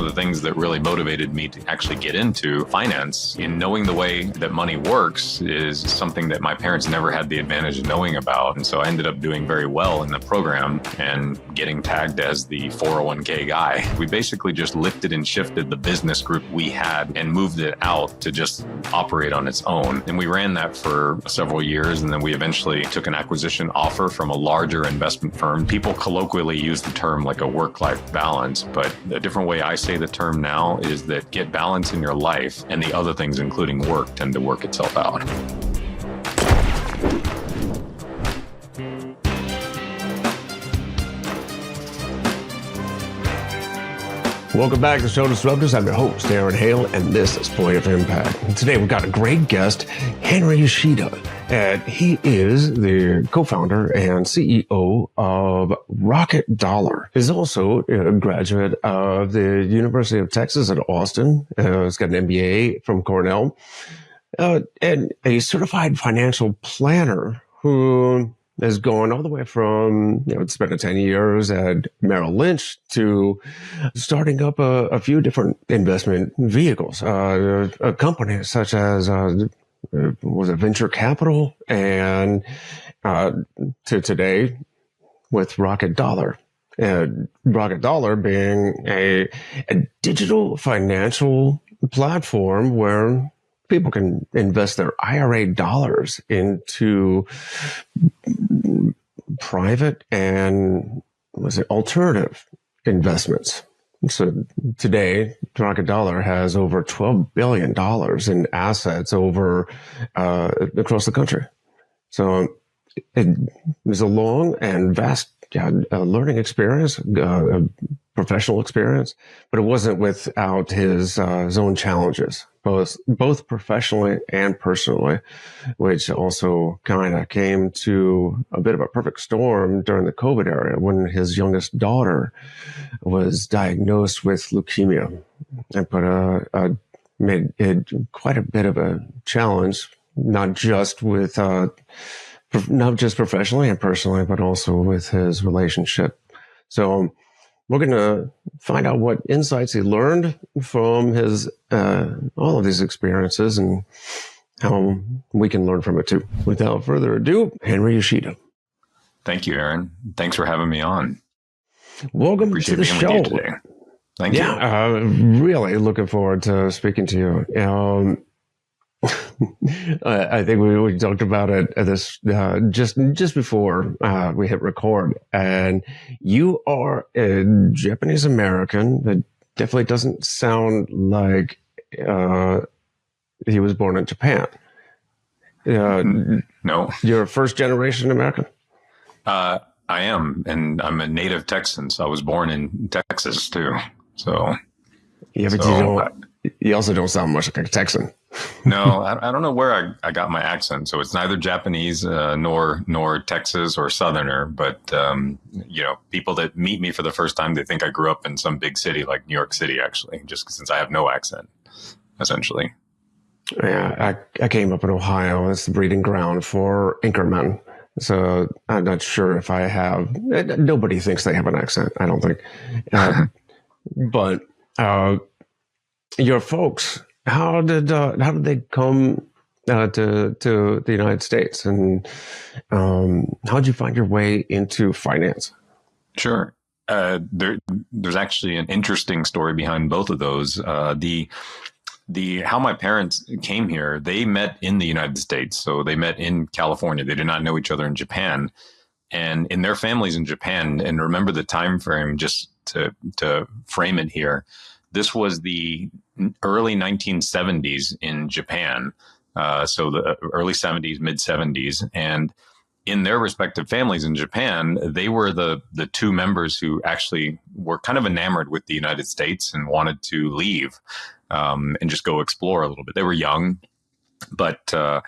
of the things that really motivated me to actually get into finance. In knowing the way that money works is something that my parents never had the advantage of knowing about. And so I ended up doing very well in the program and getting tagged as the 401k guy. We basically just lifted and shifted the business group we had and moved it out to just operate on its own. And we ran that for several years. And then we eventually took an acquisition offer from a larger investment firm. People colloquially use the term like a work-life balance, but a different way I say the term now is that get balance in your life and the other things, including work, tend to work itself out. Welcome back to Show Disruptors. I'm your host, Aaron Hale, and this is Point of Impact. And today we've got a great guest, Henry Yoshida, and he is the co-founder and CEO of Rocket Dollar. He's also a graduate of the University of Texas at Austin. He's got an MBA from Cornell, and a certified financial planner who has gone all the way from, spending 10 years at Merrill Lynch to starting up a few different investment vehicles, companies such as, was it venture capital, and to today with Rocket Dollar. And Rocket Dollar being a digital financial platform where people can invest their IRA dollars into private and alternative investments. So today, Rocket Dollar has over $12 billion in assets over across the country. So it was a long and vast learning experience, professional experience, but it wasn't without his own challenges, both professionally and personally, which also kind of came to a bit of a perfect storm during the COVID era when his youngest daughter was diagnosed with leukemia, and made it quite a bit of a challenge, not just professionally and personally, but also with his relationship. So we're going to find out what insights he learned from his all of these experiences and how we can learn from it too. Without further ado, Henry Yoshida. Thank you, Aaron. Thanks for having me on. Welcome to the show. Today. Thank you. Really looking forward to speaking to you. I think we talked about it just before we hit record, and you are a Japanese American that definitely doesn't sound like he was born in Japan. No, you're a first generation American. I am, and I'm a native Texan. So I was born in Texas too. So yeah, but you also don't sound much like a Texan. No, I don't know where I got my accent. So it's neither Japanese nor Texas or Southerner. But, people that meet me for the first time, they think I grew up in some big city like New York City, actually, just since I have no accent, essentially. Yeah, I came up in Ohio. It's the breeding ground for Anchormen. So I'm not sure if I have. Nobody thinks they have an accent, I don't think. But your folks, how did they come to the United States, and how did you find your way into finance? Sure. There's actually an interesting story behind both of those. How my parents came here, they met in the United States. So they met in California. They did not know each other in Japan. And in their families in Japan, and remember the time frame just to frame it here, this was the early 1970s in Japan. So the early 70s, mid 70s. And in their respective families in Japan, they were the two members who actually were kind of enamored with the United States and wanted to leave and just go explore a little bit. They were young, but the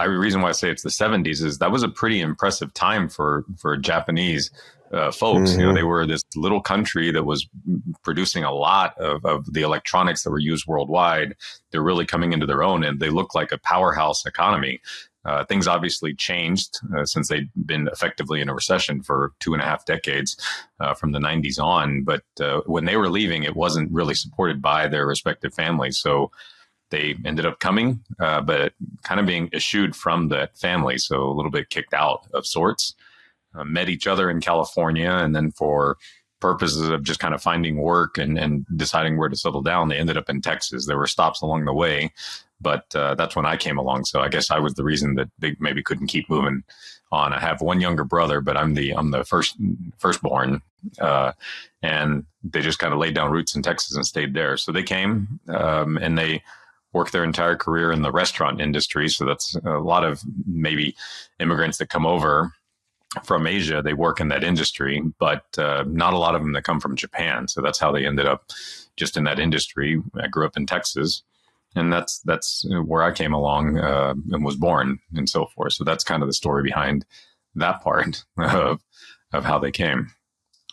reason why I say it's the 70s is that was a pretty impressive time for Japanese folks. Mm-hmm. They were this little country that was producing a lot of the electronics that were used worldwide. They're really coming into their own, and they look like a powerhouse economy. Things obviously changed since they'd been effectively in a recession for 2.5 decades from the 90s on. But when they were leaving, it wasn't really supported by their respective families. So they ended up coming, but kind of being eschewed from that family. So a little bit kicked out of sorts. Met each other in California, and then for purposes of just kind of finding work and deciding where to settle down, they ended up in Texas. There were stops along the way, but that's when I came along. So I guess I was the reason that they maybe couldn't keep moving on. I have one younger brother, but I'm the firstborn, and they just kind of laid down roots in Texas and stayed there. So they came, and they worked their entire career in the restaurant industry. So that's a lot of maybe immigrants that come over from Asia, they work in that industry, but not a lot of them that come from Japan. So that's how they ended up just in that industry. I grew up in Texas, and that's where I came along and was born and so forth. So that's kind of the story behind that part of how they came.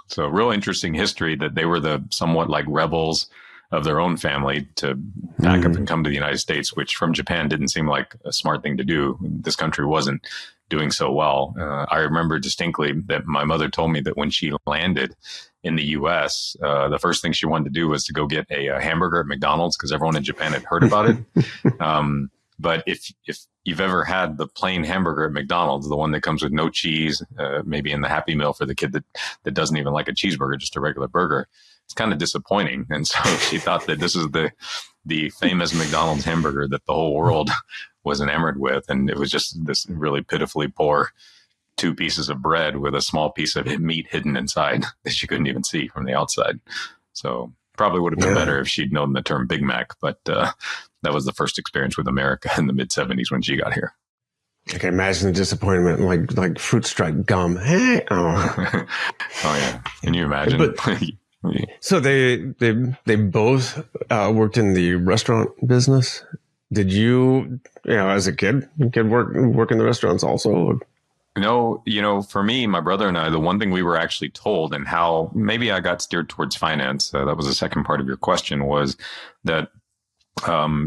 So real interesting history that they were the somewhat like rebels of their own family to pack up and come to the United States, which from Japan didn't seem like a smart thing to do. This country wasn't doing so well. I remember distinctly that my mother told me that when she landed in the U.S., the first thing she wanted to do was to go get a hamburger at McDonald's because everyone in Japan had heard about it. But if you've ever had the plain hamburger at McDonald's, the one that comes with no cheese, maybe in the Happy Meal for the kid that doesn't even like a cheeseburger, just a regular burger, it's kind of disappointing. And so she thought that this is the famous McDonald's hamburger that the whole world was enamored with. And it was just this really pitifully poor 2 pieces of bread with a small piece of meat hidden inside that she couldn't even see from the outside. So probably would have been better if she'd known the term Big Mac. But that was the first experience with America in the mid 70s when she got here. I can imagine the disappointment, like fruit stripe gum. Hey, oh yeah, can you imagine? So they both worked in the restaurant business. Did you as a kid work in the restaurants also? No, for me, my brother and I, the one thing we were actually told, and how maybe I got steered towards finance, that was the second part of your question, was that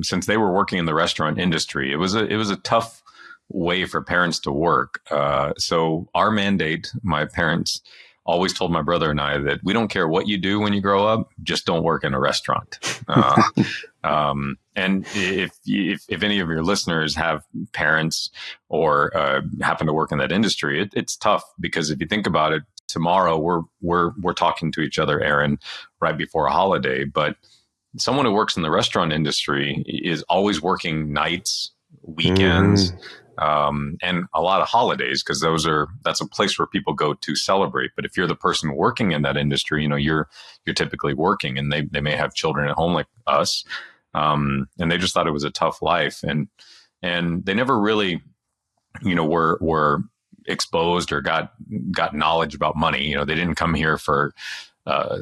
since they were working in the restaurant industry, it was a tough way for parents to work. So our mandate, my parents always told my brother and I that we don't care what you do when you grow up, just don't work in a restaurant. And if any of your listeners have parents or happen to work in that industry, it's tough because if you think about it, tomorrow we're talking to each other, Aaron, right before a holiday. But someone who works in the restaurant industry is always working nights, weekends. And a lot of holidays, because that's a place where people go to celebrate. But if you're the person working in that industry, you're typically working, and they may have children at home like us. And they just thought it was a tough life, and they never really, were exposed or got knowledge about money. They didn't come here for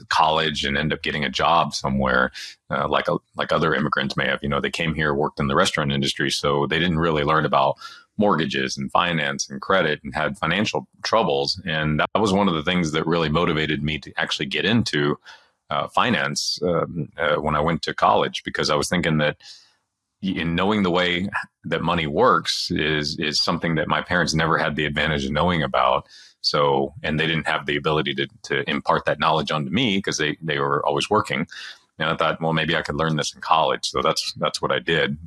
college and end up getting a job somewhere like other immigrants may have. They came here, worked in the restaurant industry, so they didn't really learn about mortgages and finance and credit and had financial troubles. And that was one of the things that really motivated me to actually get into finance when I went to college, because I was thinking that in knowing the way that money works is something that my parents never had the advantage of knowing about. So, and they didn't have the ability to impart that knowledge onto me because they were always working. And I thought, well, maybe I could learn this in college. So that's what I did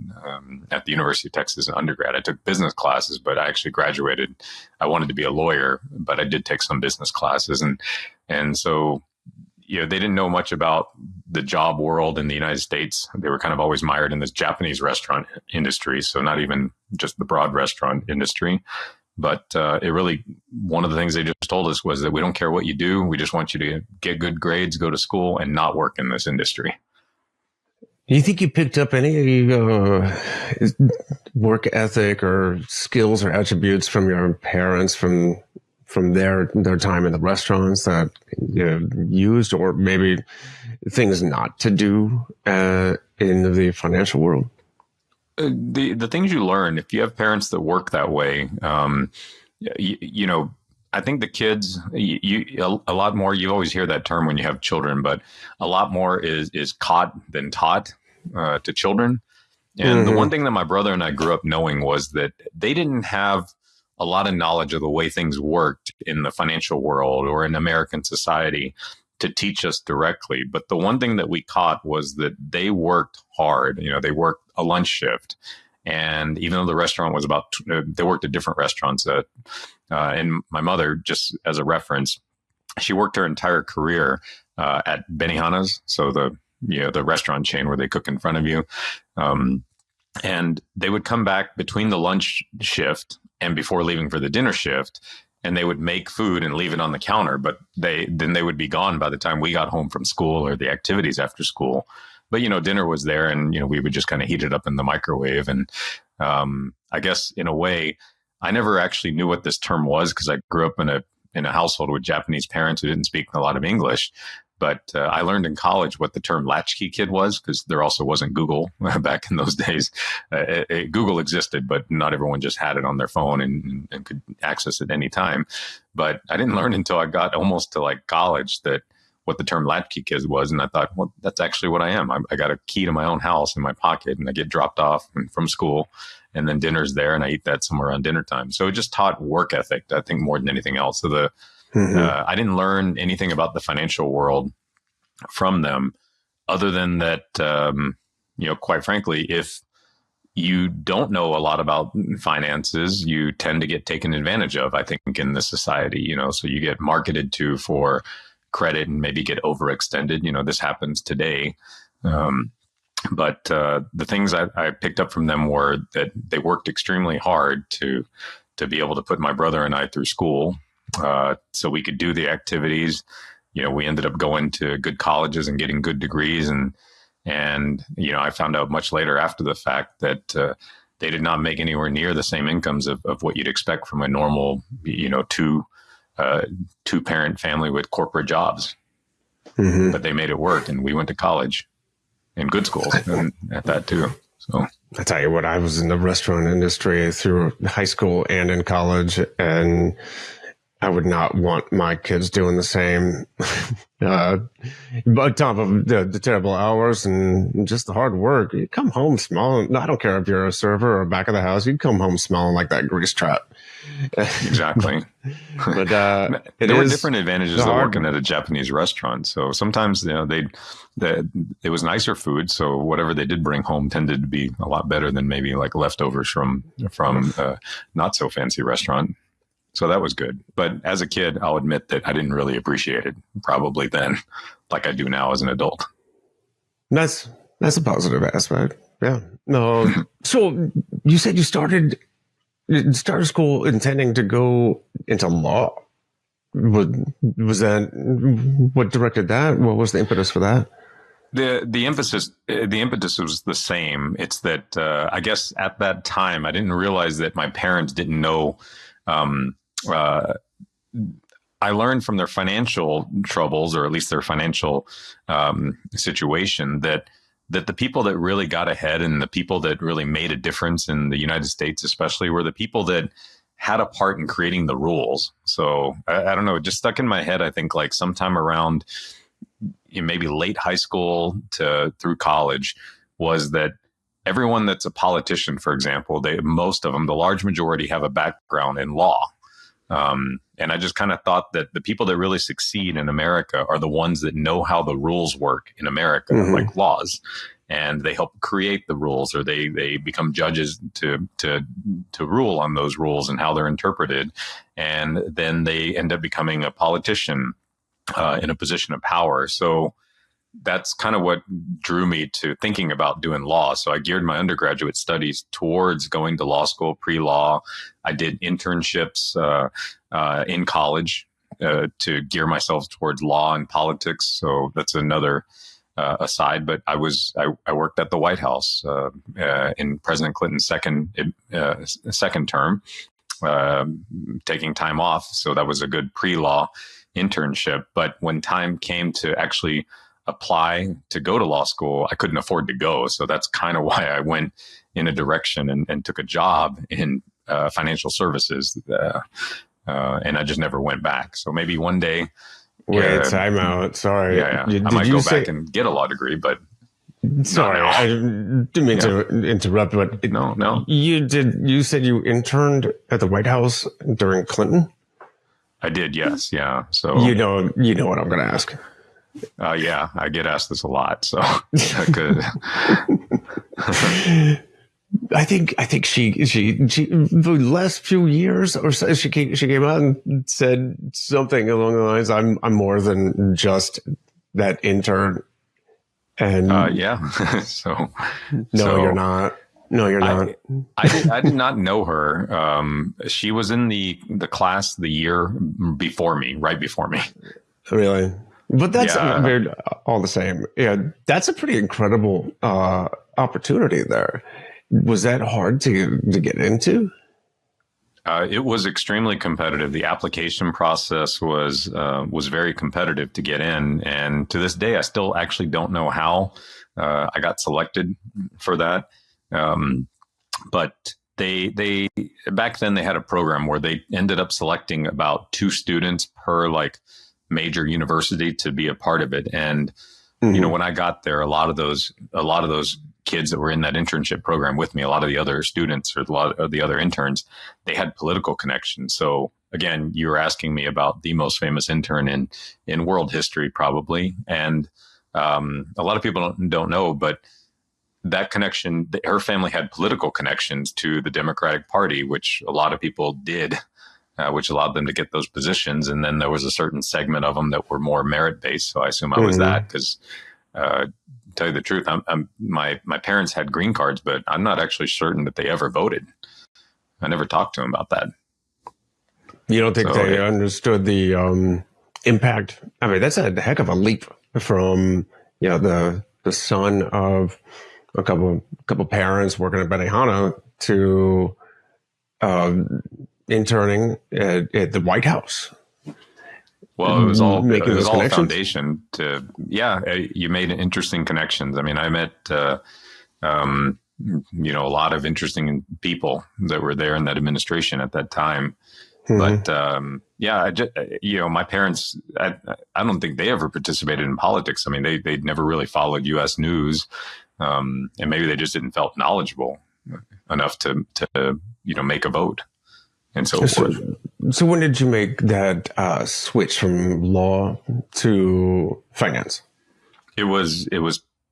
at the University of Texas in undergrad. I took business classes, but I actually graduated. I wanted to be a lawyer, but I did take some business classes. And so, they didn't know much about the job world in the United States. They were kind of always mired in this Japanese restaurant industry. So not even just the broad restaurant industry. But it really, one of the things they just told us was that we don't care what you do. We just want you to get good grades, go to school, and not work in this industry. Do you think you picked up any work ethic or skills or attributes from your parents from their time in the restaurants that you used, or maybe things not to do in the financial world? The things you learn, if you have parents that work that way, I think the kids, a lot more, you always hear that term when you have children, but a lot more is caught than taught to children. And the one thing that my brother and I grew up knowing was that they didn't have a lot of knowledge of the way things worked in the financial world or in American society to teach us directly. But the one thing that we caught was that they worked hard. They worked a lunch shift. And even though the restaurant was they worked at different restaurants. And my mother, just as a reference, she worked her entire career at Benihana's. So the restaurant chain where they cook in front of you. And they would come back between the lunch shift and before leaving for the dinner shift, and they would make food and leave it on the counter. But then they would be gone by the time we got home from school or the activities after school. But, dinner was there, and, we would just kind of heat it up in the microwave. And I guess in a way, I never actually knew what this term was because I grew up in a household with Japanese parents who didn't speak a lot of English. But I learned in college what the term latchkey kid was, because there also wasn't Google back in those days. Google existed, but not everyone just had it on their phone and could access it any time. But I didn't learn until I got almost to like college that what the term latchkey kid was. And I thought, well, that's actually what I am. I got a key to my own house in my pocket, and I get dropped off from school, and then dinner's there, and I eat that somewhere around dinner time. So it just taught work ethic, I think, more than anything else. So I didn't learn anything about the financial world from them other than that, quite frankly, if you don't know a lot about finances, you tend to get taken advantage of, I think, in this society, so you get marketed to for credit and maybe get overextended. This happens today. But the things I picked up from them were that they worked extremely hard to be able to put my brother and I through school. So we could do the activities. We ended up going to good colleges and getting good degrees. And I found out much later after the fact that they did not make anywhere near the same incomes of what you'd expect from a normal, two-parent family with corporate jobs. But they made it work, and we went to college and good schools and at that too. So I tell you what, I was in the restaurant industry through high school and in college, and I would not want my kids doing the same. On top of the terrible hours and just the hard work, you come home smelling. I don't care if you're a server or back of the house, you come home smelling like that grease trap. Exactly. But there were different advantages of working at a Japanese restaurant. So sometimes it was nicer food, so whatever they did bring home tended to be a lot better than maybe like leftovers from not so fancy restaurant. So that was good. But as a kid, I'll admit that I didn't really appreciate it probably then like I do now as an adult. That's a positive aspect. Yeah. No. So you said you started school intending to go into law. Was that what directed that? What was the impetus for that? The impetus was the same. It's that I guess at that time I didn't realize that my parents didn't know. I learned from their financial troubles, or at least their financial situation, that the people that really got ahead and the people that really made a difference in the United States, especially, were the people that had a part in creating the rules. So I don't know, it just stuck in my head. I think like sometime around maybe late high school through college, was that everyone that's a politician, for example, most of them, the large majority, have a background in law. And I just kind of thought that the people that really succeed in America are the ones that know how the rules work in America, like laws, and they help create the rules, or they become judges to rule on those rules and how they're interpreted. And then they end up becoming a politician in a position of power. So that's kind of what drew me to thinking about doing law. So I geared my undergraduate studies towards going to law school, pre-law. I did internships in college to gear myself towards law and politics. So that's another aside. But I worked at the White House in President Clinton's second term, taking time off. So that was a good pre-law internship. But when time came to actually apply to go to law school, I couldn't afford to go. So that's kind of why I went in a direction and took a job in financial services. And I just never went back. So maybe one day. Wait, time out. Sorry. Yeah. I might go back and get a law degree, but. Sorry, I didn't mean to interrupt, but No. You said you interned at the White House during Clinton? I did, yes, yeah. So you know what I'm going to ask. Yeah, I get asked this a lot. So I could. I think she the last few years or so she came out and said something along the lines, I'm more than just that intern. And yeah. So you're not. No, you're not. I did not know her. She was in the class the year before me, right before me. Really? But that's all the same. Yeah, that's a pretty incredible opportunity there. Was that hard to get into? It was extremely competitive. The application process was very competitive to get in, and to this day, I still actually don't know how I got selected for that. But they back then they had a program where they ended up selecting about 2 students per like major university to be a part of it. And, you know, when I got there, a lot of those kids that were in that internship program with me, a lot of the other students or a lot of the other interns, they had political connections. So again, you were asking me about the most famous intern in world history, probably. And, a lot of people don't know, but that connection, her family had political connections to the Democratic Party, which a lot of people did. Which allowed them to get those positions. And then there was a certain segment of them that were more merit based. So I assume I was that because, tell you the truth, my parents had green cards, but I'm not actually certain that they ever voted. I never talked to them about that. You don't think they understood the impact? I mean, that's a heck of a leap from the son of a couple parents working at Benihana to interning at the White House. Well, it was all a foundation to, you made interesting connections. I mean, I met, a lot of interesting people that were there in that administration at that time. But, my parents, I don't think they ever participated in politics. I mean, they'd never really followed U.S. news. And maybe they just didn't felt knowledgeable enough to make a vote. And so forth. So when did you make that switch from law to finance? It was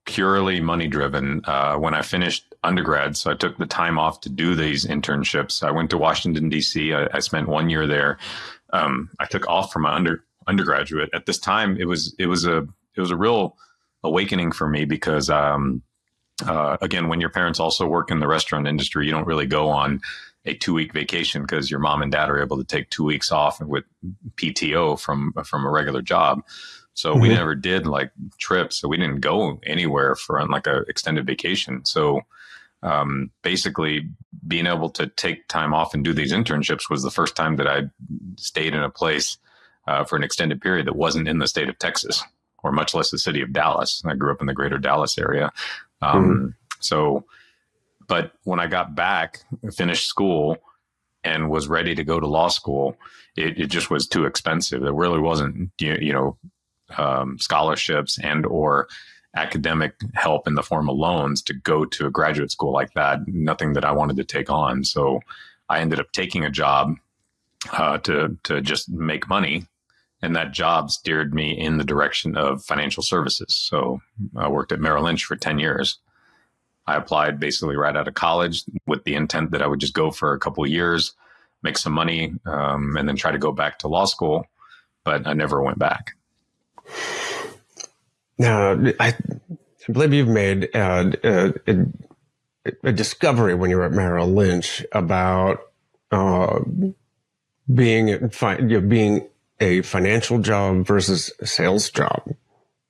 purely money driven. When I finished undergrad, so I took the time off to do these internships. I went to Washington, D.C. I spent 1 year there. I took off from my undergraduate. At this time, it was a real awakening for me because again, when your parents also work in the restaurant industry, you don't really go on a 2-week vacation because your mom and dad are able to take 2 weeks off with PTO from a regular job. So we never did like trips. So we didn't go anywhere for like a extended vacation. So basically being able to take time off and do these internships was the first time that I stayed in a place for an extended period that wasn't in the state of Texas or much less the city of Dallas. I grew up in the greater Dallas area. But when I got back, finished school, and was ready to go to law school, it just was too expensive. There really wasn't, scholarships and or academic help in the form of loans to go to a graduate school like that. Nothing that I wanted to take on. So I ended up taking a job to just make money. And that job steered me in the direction of financial services. So I worked at Merrill Lynch for 10 years. I applied basically right out of college with the intent that I would just go for a couple of years, make some money, and then try to go back to law school. But I never went back. Now, I believe you've made a discovery when you were at Merrill Lynch about being a financial job versus a sales job.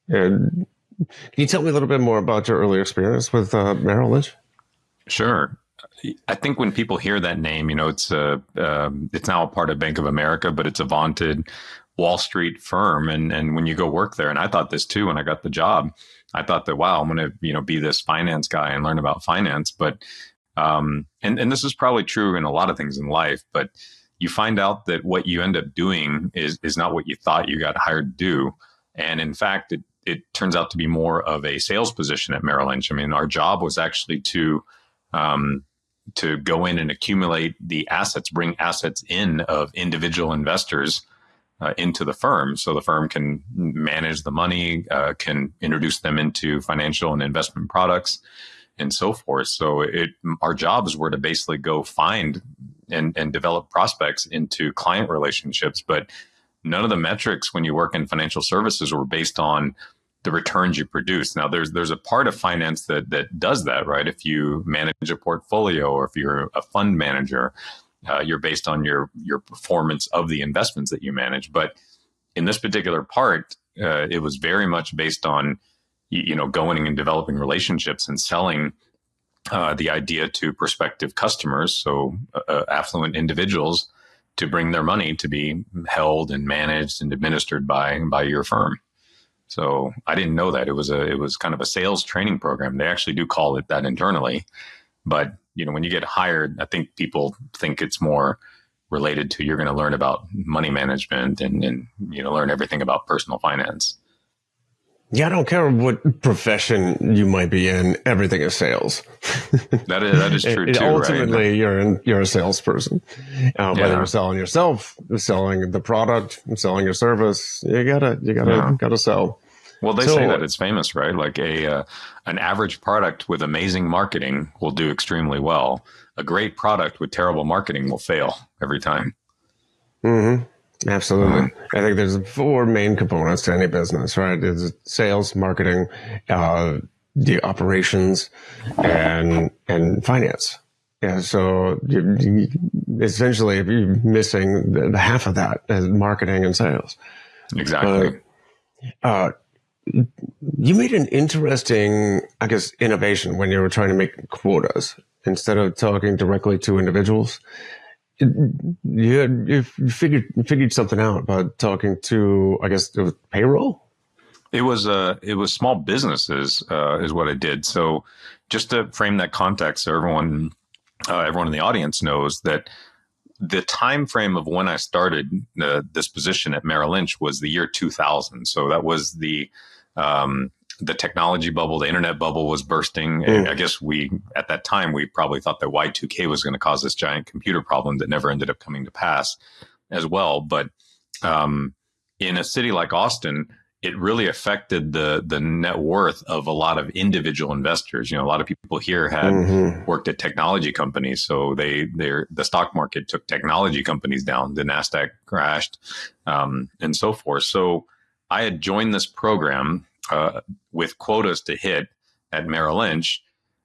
Can you tell me a little bit more about your early experience with Merrill Lynch? Sure. I think when people hear that name, it's now a part of Bank of America, but it's a vaunted Wall Street firm. And when you go work there, and I thought this too when I got the job, I thought that, wow, I'm going to be this finance guy and learn about finance. But and this is probably true in a lot of things in life, but you find out that what you end up doing is not what you thought you got hired to do. And in fact, it turns out to be more of a sales position at Merrill Lynch. I mean, our job was actually to go in and accumulate the assets, bring assets in of individual investors into the firm, so the firm can manage the money, can introduce them into financial and investment products, and so forth. So our jobs were to basically go find and develop prospects into client relationships, but none of the metrics when you work in financial services were based on the returns you produce. Now, there's a part of finance that does that, right? If you manage a portfolio or if you're a fund manager, you're based on your performance of the investments that you manage. But in this particular part, it was very much based on, going and developing relationships and selling the idea to prospective customers, so affluent individuals, to bring their money to be held and managed and administered by your firm. So I didn't know that. It was kind of a sales training program. They actually do call it that internally. But, when you get hired, I think people think it's more related to you're going to learn about money management and learn everything about personal finance. Yeah, I don't care what profession you might be in. Everything is sales. That is true too. Ultimately, right? You're a salesperson. Whether you're selling yourself, selling the product, selling your service, you gotta sell. Well, they say that it's famous, right? Like an average product with amazing marketing will do extremely well. A great product with terrible marketing will fail every time. Mm-hmm. Absolutely. I think there's 4 main components to any business, right? There's sales, marketing, the operations, and finance. Yeah. So essentially, if you're missing the half of that as marketing and sales. Exactly. You made an interesting, I guess, innovation when you were trying to make quotas instead of talking directly to individuals. You figured something out by talking to, I guess, it was payroll. It was small businesses is what I did. So just to frame that context, so everyone in the audience knows that the time frame of when I started this position at Merrill Lynch was the year 2000. So that was the technology bubble, the internet bubble was bursting. And I guess at that time, we probably thought that Y2K was going to cause this giant computer problem that never ended up coming to pass as well. But in a city like Austin, it really affected the net worth of a lot of individual investors. A lot of people here had worked at technology companies, so the stock market took technology companies down. The Nasdaq crashed, and so forth. So I had joined this program with quotas to hit at Merrill Lynch,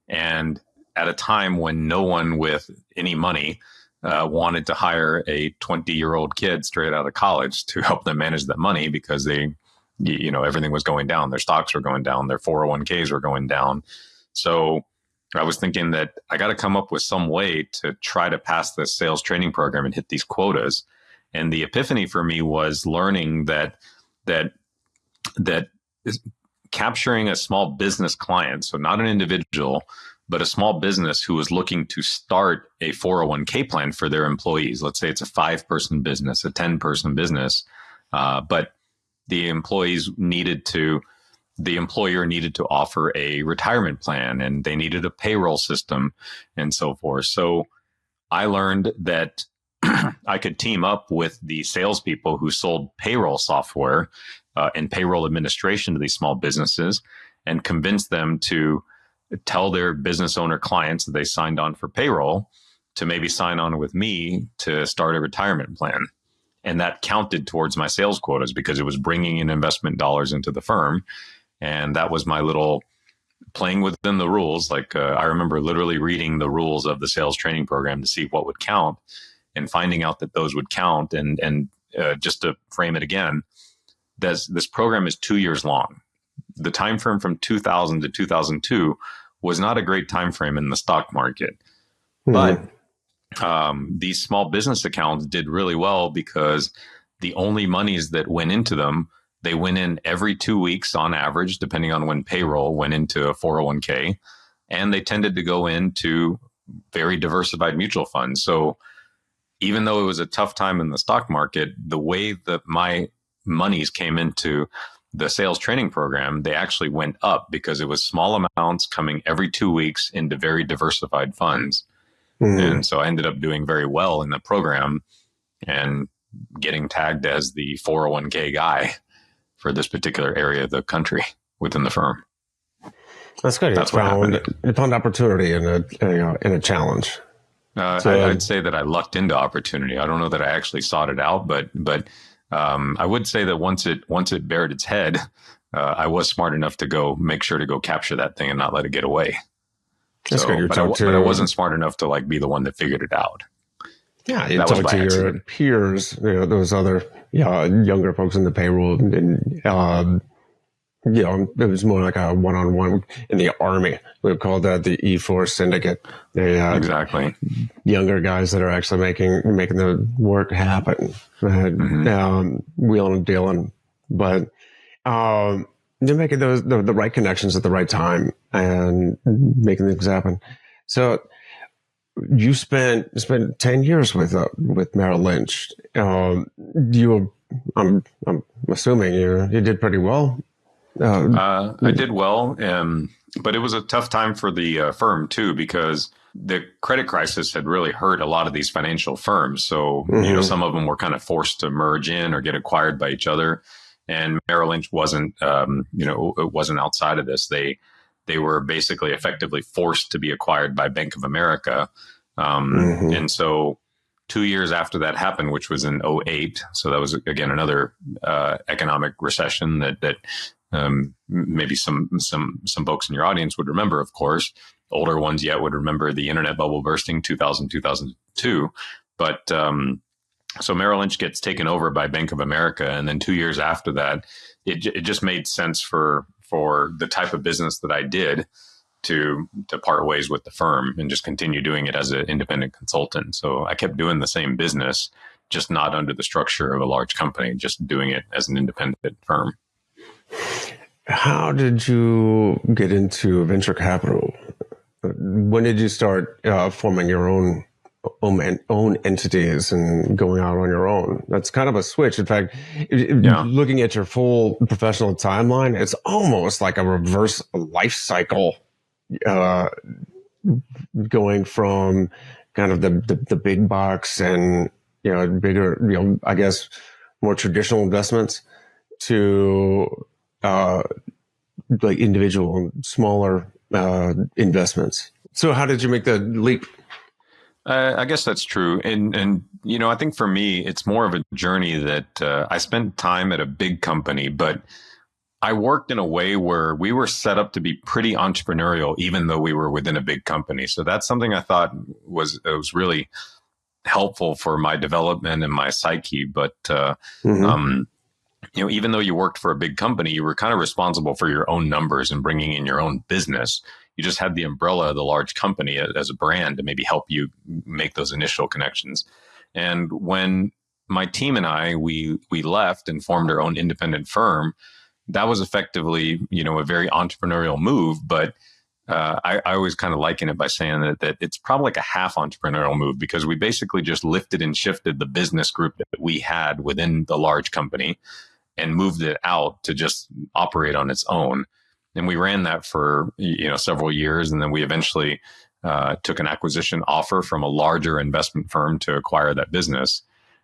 and at a time when no one with any money wanted to hire a 20-year-old kid straight out of college to help them manage that money because everything was going down. Their stocks were going down. Their 401ks were going down. So I was thinking that I got to come up with some way to try to pass this sales training program and hit these quotas. And the epiphany for me was learning that is capturing a small business client, so not an individual, but a small business who was looking to start a 401k plan for their employees. Let's say it's a 5-person business, a 10-person business, but the employer needed to offer a retirement plan, and they needed a payroll system and so forth. So I learned that I could team up with the salespeople who sold payroll software and payroll administration to these small businesses and convince them to tell their business owner clients that they signed on for payroll to maybe sign on with me to start a retirement plan. And that counted towards my sales quotas because it was bringing in investment dollars into the firm. And that was my little playing within the rules. Like I remember literally reading the rules of the sales training program to see what would count and finding out that those would count. And just to frame it again, this program is 2 years long. The time frame from 2000 to 2002 was not a great time frame in the stock market. But these small business accounts did really well because the only monies that went into them, they went in every 2 weeks on average, depending on when payroll went into a 401k. And they tended to go into very diversified mutual funds. So even though it was a tough time in the stock market, the way that my monies came into the sales training program, they actually went up because it was small amounts coming every 2 weeks into very diversified funds. And so I ended up doing very well in the program and getting tagged as the 401k guy for this particular area of the country within the firm. That's good. That's what happened. You found opportunity in a challenge. I'd say that I lucked into opportunity. I don't know that I actually sought it out, but I would say that once it bared its head, I was smart enough to go make sure to go capture that thing and not let it get away. That's good. But I wasn't smart enough to like be the one that figured it out. Yeah, you talk to your peers, those other younger folks in the payroll, and it was more like a one-on-one in the Army. We would call that the E4 syndicate. Exactly. Younger guys that are actually making the work happen, wheeling and dealing, but they're making the right connections at the right time and making things happen. So you spent 10 years with Merrill Lynch. I'm assuming you did pretty well. I did well, but it was a tough time for the firm too, because the credit crisis had really hurt a lot of these financial firms. So, some of them were kind of forced to merge in or get acquired by each other. And Merrill Lynch wasn't, it wasn't outside of this. They were basically effectively forced to be acquired by Bank of America. And so 2 years after that happened, which was in '08, so that was, again, another economic recession that maybe some folks in your audience would remember, of course. Older ones yet would remember the internet bubble bursting 2000, 2002. But so Merrill Lynch gets taken over by Bank of America. And then 2 years after that, it just made sense for the type of business that I did to part ways with the firm and just continue doing it as an independent consultant. So I kept doing the same business, just not under the structure of a large company, just doing it as an independent firm. How did you get into venture capital? When did you start forming your own entities and going out on your own? That's kind of a switch. In fact, looking at your full professional timeline, it's almost like a reverse life cycle, going from kind of the big box and bigger, I guess, more traditional investments to like individual smaller investments. So how did you make that leap? I guess that's true. And I think for me, it's more of a journey that I spent time at a big company, but I worked in a way where we were set up to be pretty entrepreneurial, even though we were within a big company. So that's something I thought was really helpful for my development and my psyche. But, even though you worked for a big company, you were kind of responsible for your own numbers and bringing in your own business. You just had the umbrella of the large company as a brand to maybe help you make those initial connections. And when my team and I, we left and formed our own independent firm, that was effectively, a very entrepreneurial move. But I always kind of liken it by saying that it's probably like a half entrepreneurial move, because we basically just lifted and shifted the business group that we had within the large company and moved it out to just operate on its own. And we ran that for, several years. And then we eventually took an acquisition offer from a larger investment firm to acquire that business.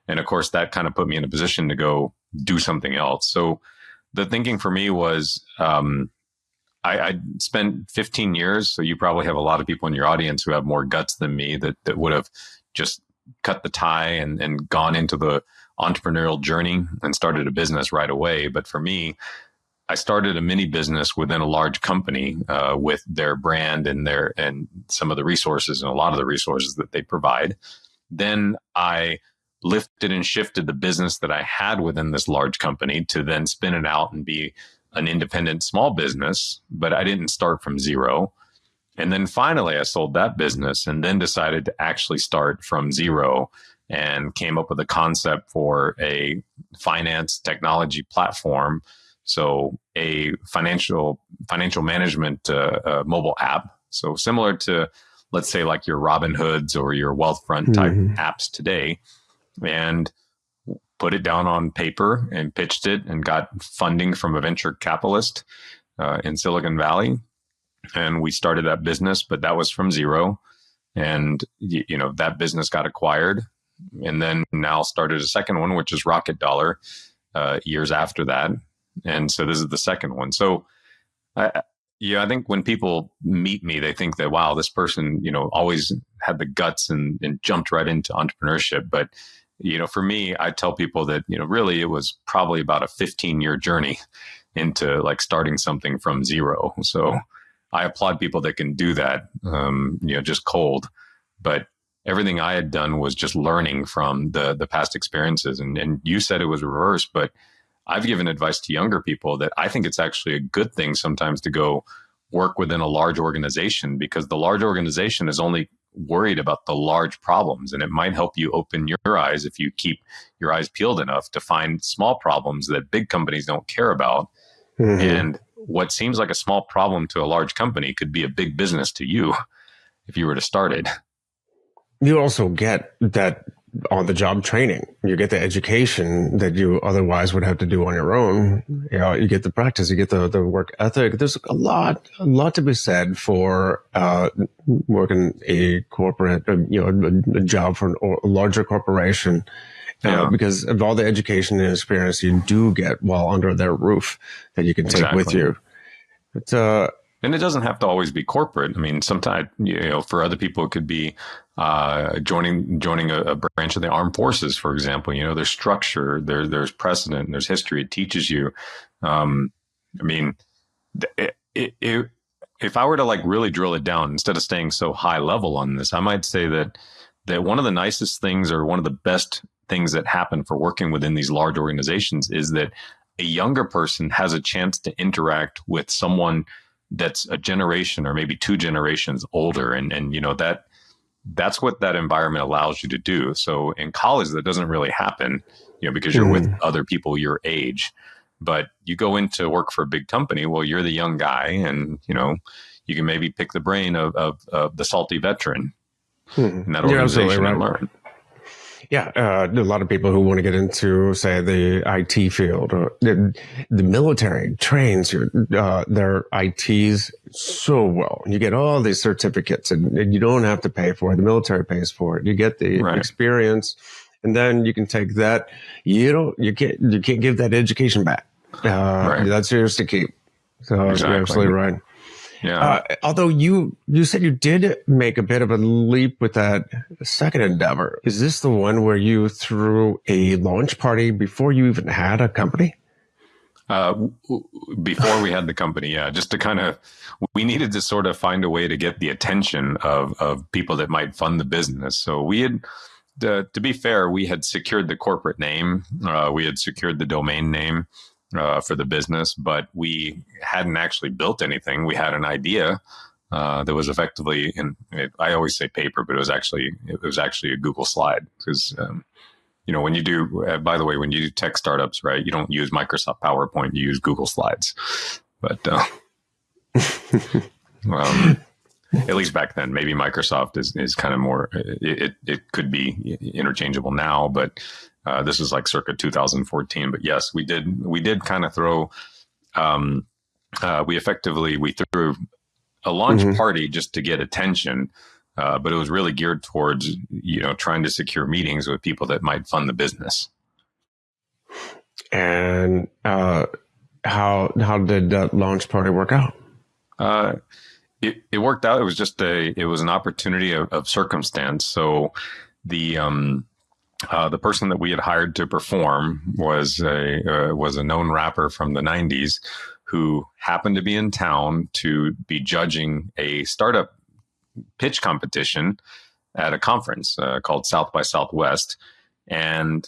And of course, that kind of put me in a position to go do something else. So the thinking for me was, I spent 15 years. So you probably have a lot of people in your audience who have more guts than me that would have just cut the tie and gone into the entrepreneurial journey and started a business right away. But for me, I started a mini business within a large company with their brand and some of the resources and a lot of the resources that they provide. Then I lifted and shifted the business that I had within this large company to then spin it out and be an independent small business, but I didn't start from zero. And then finally, I sold that business and then decided to actually start from zero and came up with a concept for a finance technology platform. So a financial management mobile app. So similar to, let's say, like your Robinhoods or your Wealthfront type apps today. And put it down on paper and pitched it and got funding from a venture capitalist in Silicon Valley. And we started that business, but that was from zero. And, that business got acquired, and then now started a second one, which is Rocket Dollar, years after that. And so this is the second one. So I think when people meet me, they think that, wow, this person, always had the guts and jumped right into entrepreneurship. But, for me, I tell people that, really it was probably about a 15-year journey into like starting something from zero. So I applaud people that can do that, just cold. But everything I had done was just learning from the past experiences. And you said it was reverse, but I've given advice to younger people that I think it's actually a good thing sometimes to go work within a large organization, because the large organization is only worried about the large problems. And it might help you open your eyes, if you keep your eyes peeled enough, to find small problems that big companies don't care about. Mm-hmm. And what seems like a small problem to a large company could be a big business to you if you were to start it. You also get that on-the-job training. You get the education that you otherwise would have to do on your own. You get the practice, you get the work ethic. There's a lot to be said for working a corporate, a job for a larger corporation. Because of all the education and experience you do get while under their roof that you can take with you. And it doesn't have to always be corporate. I mean, sometimes, for other people, it could be joining a branch of the armed forces, for example. There's structure, there's precedent, there's history. It teaches you. If I were to like really drill it down, instead of staying so high level on this, I might say that one of the nicest things, or one of the best things that happen for working within these large organizations, is that a younger person has a chance to interact with someone that's a generation or maybe two generations older. And that's what that environment allows you to do. So in college, that doesn't really happen, because you're with other people your age. But you go into work for a big company, well, you're the young guy, and, you can maybe pick the brain of the salty veteran in that organization and learn. Yeah, a lot of people who want to get into, say, the IT field, or the military trains their ITs so well. You get all these certificates, and you don't have to pay for it. The military pays for it. You get the experience, and then you can take that. You can't give that education back. That's yours to keep. So you're absolutely right. Yeah. Although you said you did make a bit of a leap with that second endeavor. Is this the one where you threw a launch party before you even had a company? Before we had the company, yeah. Just to we needed to sort of find a way to get the attention of people that might fund the business. So we had, to be fair, we had secured the corporate name. We had secured the domain name for the business, but we hadn't actually built anything. We had an idea that was effectively I always say paper, but it was actually a Google slide. Because when you do, by the way, when you do tech startups, right, you don't use Microsoft PowerPoint, you use Google Slides. But at least back then, maybe Microsoft is kind of more. It could be interchangeable now, but. This is like circa 2014, but yes, we did kind of throw, we threw a launch party just to get attention. But it was really geared towards, trying to secure meetings with people that might fund the business. And, how did that launch party work out? It worked out. It was just it was an opportunity of circumstance. So the person that we had hired to perform was a known rapper from the 90s who happened to be in town to be judging a startup pitch competition at a conference called South by Southwest. And,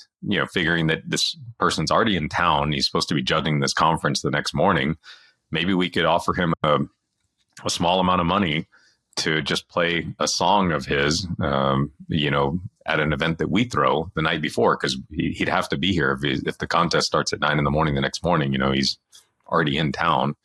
figuring that this person's already in town, he's supposed to be judging this conference the next morning. Maybe we could offer him a small amount of money to just play a song of his, at an event that we throw the night before, because he'd have to be here if the contest starts at 9 a.m. the next morning. He's already in town.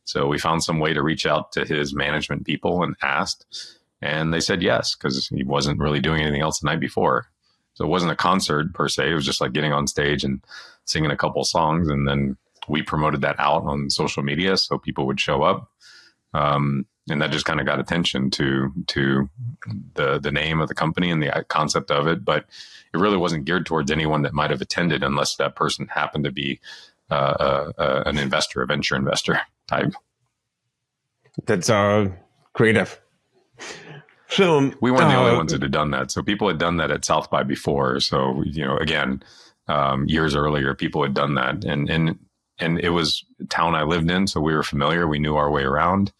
So we found some way to reach out to his management people and asked, and they said yes, because he wasn't really doing anything else the night before. So it wasn't a concert per se. It was just like getting on stage and singing a couple songs. And then we promoted that out on social media so people would show up. And that just kind of got attention to the name of the company and the concept of it. But it really wasn't geared towards anyone that might have attended unless that person happened to be an investor, a venture investor type. That's creative. So we weren't the only ones that had done that. So people had done that at South by before. So, again, years earlier, people had done that. And it was a town I lived in. So we were familiar. We knew our way around.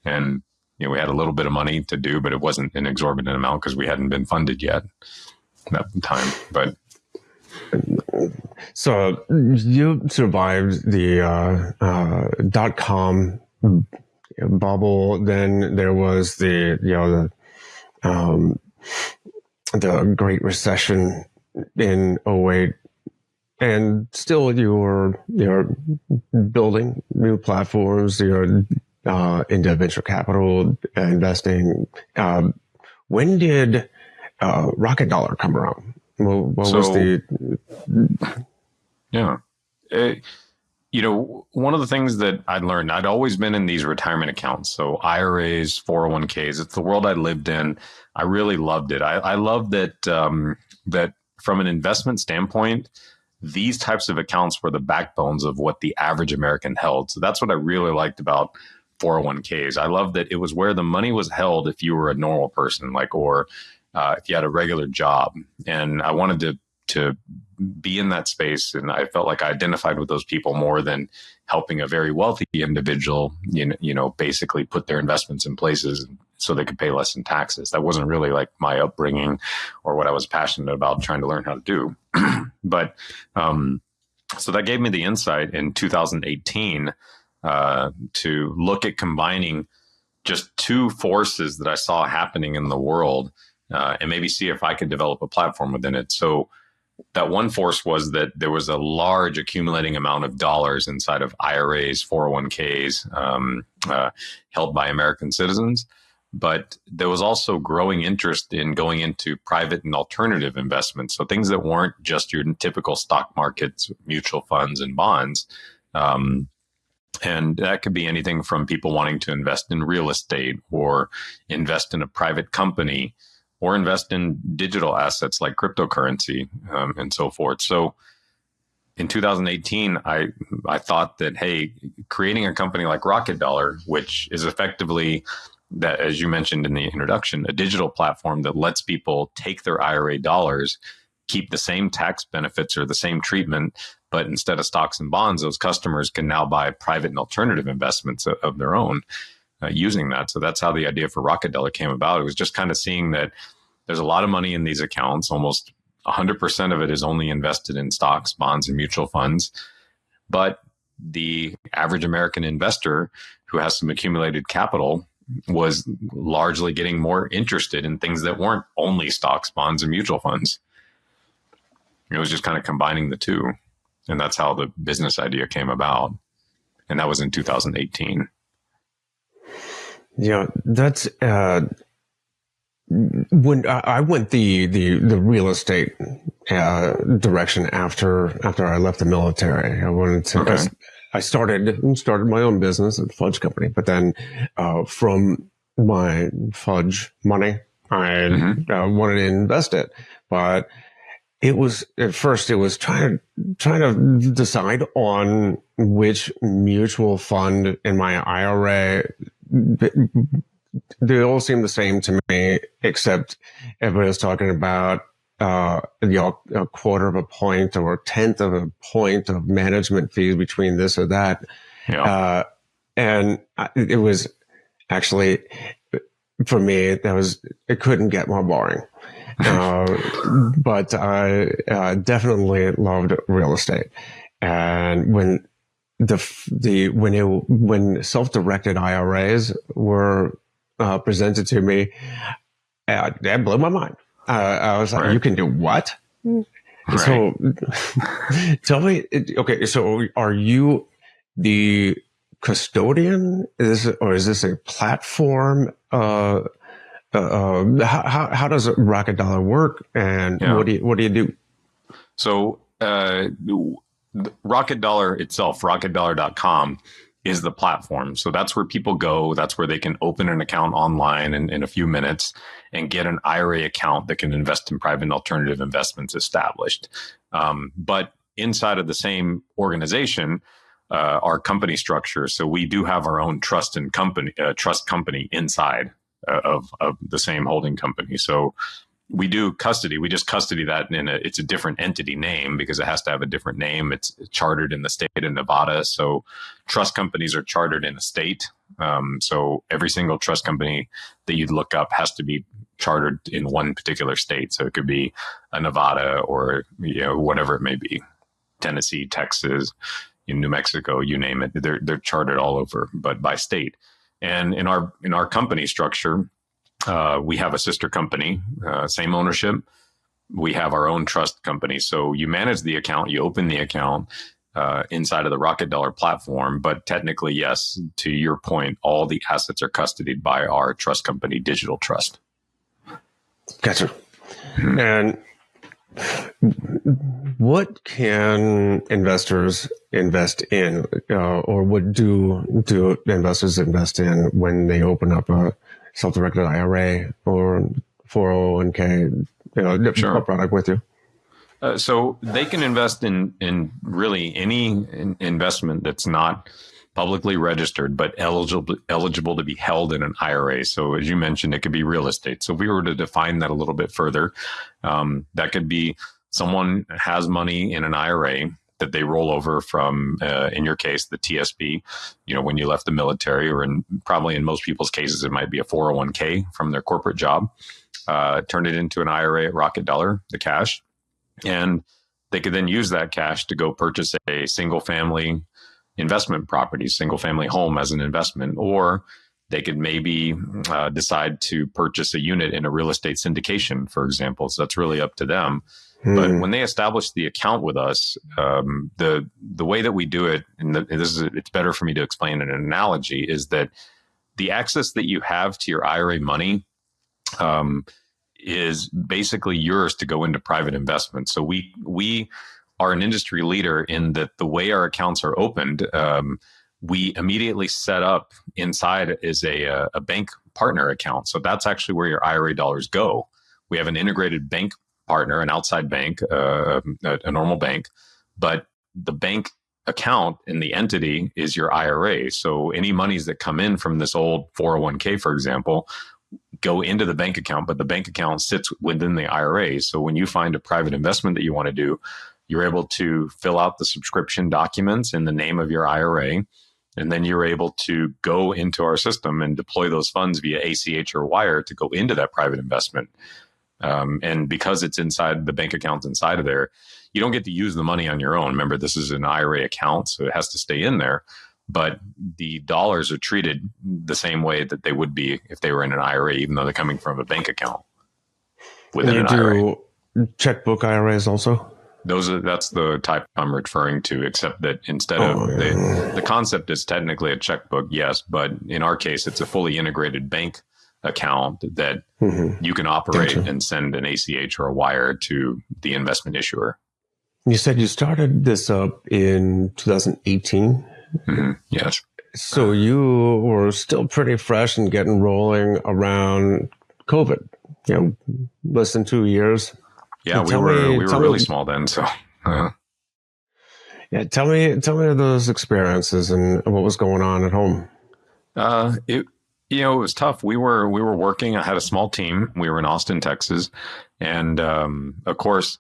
And, we had a little bit of money to do, but it wasn't an exorbitant amount because we hadn't been funded yet at that time. But so you survived the .com bubble. Then there was the Great Recession in '08, and still you're building new platforms. You're into venture capital investing. When did Rocket Dollar come around? What was the? Yeah. One of the things that I'd learned, I'd always been in these retirement accounts. So IRAs, 401ks, it's the world I lived in. I really loved it. I love that, that from an investment standpoint, these types of accounts were the backbones of what the average American held. So that's what I really liked about 401ks. I love that it was where the money was held if you were a normal person, or if you had a regular job. And I wanted to be in that space. And I felt like I identified with those people more than helping a very wealthy individual, basically put their investments in places so they could pay less in taxes. That wasn't really like my upbringing or what I was passionate about trying to learn how to do. But so that gave me the insight in 2018 to look at combining just two forces that I saw happening in the world and maybe see if I could develop a platform within it. So that one force was that there was a large accumulating amount of dollars inside of IRAs, 401ks held by American citizens. But there was also growing interest in going into private and alternative investments. So things that weren't just your typical stock markets, mutual funds and bonds. And that could be anything from people wanting to invest in real estate or invest in a private company or invest in digital assets like cryptocurrency and so forth. So in 2018, I thought that, hey, creating a company like Rocket Dollar, which is effectively that, as you mentioned in the introduction, a digital platform that lets people take their IRA dollars, keep the same tax benefits or the same treatment, but instead of stocks and bonds, those customers can now buy private and alternative investments of their own using that. So that's how the idea for Rocket Dollar came about. It was just kind of seeing that there's a lot of money in these accounts. Almost 100% of it is only invested in stocks, bonds, and mutual funds. But the average American investor who has some accumulated capital was largely getting more interested in things that weren't only stocks, bonds, and mutual funds. It was just kind of combining the two. And that's how the business idea came about. And that was in 2018. Yeah, that's when I went the real estate direction after I left the military. I wanted to. Okay. I started my own business, a fudge company, but then from my fudge money, I wanted to invest it. But it was at first trying to decide on which mutual fund in my IRA. They all seem the same to me, except everybody was talking about a quarter of a point or a tenth of a point of management fees between this or that. Yeah. And it was actually, for me, it couldn't get more boring. But I definitely loved real estate. And when when self-directed IRAs were presented to me, that blew my mind. I was like, right. You can do what? Right. So tell me, okay, so are you the custodian? Is this a platform how does Rocket Dollar work, and Yeah. what do you do? So Rocket Dollar itself, rocketdollar.com, is the platform. So that's where people go. That's where they can open an account online in a few minutes and get an IRA account that can invest in private and alternative investments established. But inside of the same organization, our company structure. So we do have our own trust company inside of the same holding company. So we do custody. We just custody that it's a different entity name because it has to have a different name. It's chartered in the state of Nevada. So trust companies are chartered in a state. So every single trust company that you'd look up has to be chartered in one particular state. So it could be a Nevada or, whatever it may be, Tennessee, Texas, New Mexico, you name it. They're chartered all over, but by state. And in our company structure, we have a sister company, same ownership. We have our own trust company. So you manage the account, you open the account inside of the Rocket Dollar platform. But technically, yes, to your point, all the assets are custodied by our trust company, Digital Trust. Gotcha. Mm-hmm. And what can investors invest in, or what do investors invest in when they open up a self-directed IRA or 401k, Sure. product with you? So they can invest in really any investment that's not publicly registered, but eligible to be held in an IRA. So as you mentioned, it could be real estate. So if we were to define that a little bit further, that could be someone has money in an IRA that they roll over from, in your case, the TSP, when you left the military, or probably in most people's cases, it might be a 401k from their corporate job, turn it into an IRA at Rocket Dollar, the cash. And they could then use that cash to go purchase a single family investment property, single family home as an investment, or they could maybe decide to purchase a unit in a real estate syndication, for example. So that's really up to them. But when they establish the account with us, the way that we do it, and it's better for me to explain in an analogy, is that the access that you have to your IRA money is basically yours to go into private investments. So we are an industry leader in that the way our accounts are opened, we immediately set up inside is a bank partner account. So that's actually where your IRA dollars go. We have an integrated bank partner, an outside bank, a normal bank, but the bank account in the entity is your IRA. So any monies that come in from this old 401k, for example, go into the bank account, but the bank account sits within the IRA. So when you find a private investment that you want to do, you're able to fill out the subscription documents in the name of your IRA, and then you're able to go into our system and deploy those funds via ACH or wire to go into that private investment. And because it's inside the bank account inside of there, you don't get to use the money on your own. Remember, this is an IRA account, so it has to stay in there. But the dollars are treated the same way that they would be if they were in an IRA, even though they're coming from a bank account within an IRA. You do checkbook IRAs also? That's the type I'm referring to, except that instead of the concept is technically a checkbook, yes, but in our case, it's a fully integrated bank account that you can operate and send an ACH or a wire to the investment issuer. You said you started this up in 2018? Yes. So you were still pretty fresh and getting rolling around COVID, less than 2 years. Yeah, we were really small then. So, yeah, tell me those experiences and what was going on at home. It was tough. We were working. I had a small team. We were in Austin, Texas, and of course,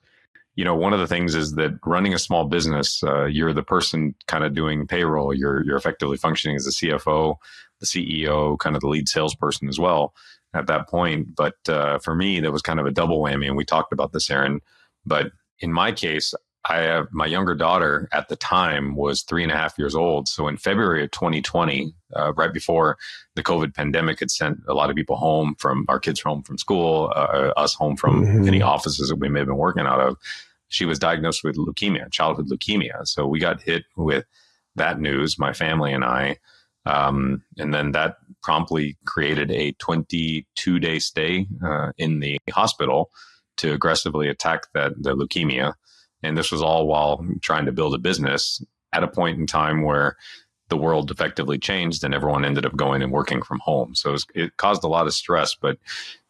one of the things is that running a small business, you're the person kind of doing payroll. You're effectively functioning as the CFO, the CEO, kind of the lead salesperson as well at that point. But for me, that was kind of a double whammy. And we talked about this, Aaron. But in my case, I have my younger daughter at the time was 3.5 years old. So in February of 2020, right before the COVID pandemic had sent a lot of people home from our kids home from school, us home from any offices that we may have been working out of, she was diagnosed with leukemia, childhood leukemia. So we got hit with that news, my family and I. And then that promptly created a 22-day stay in the hospital to aggressively attack the leukemia. And this was all while trying to build a business at a point in time where the world effectively changed and everyone ended up going and working from home. So it caused a lot of stress. But,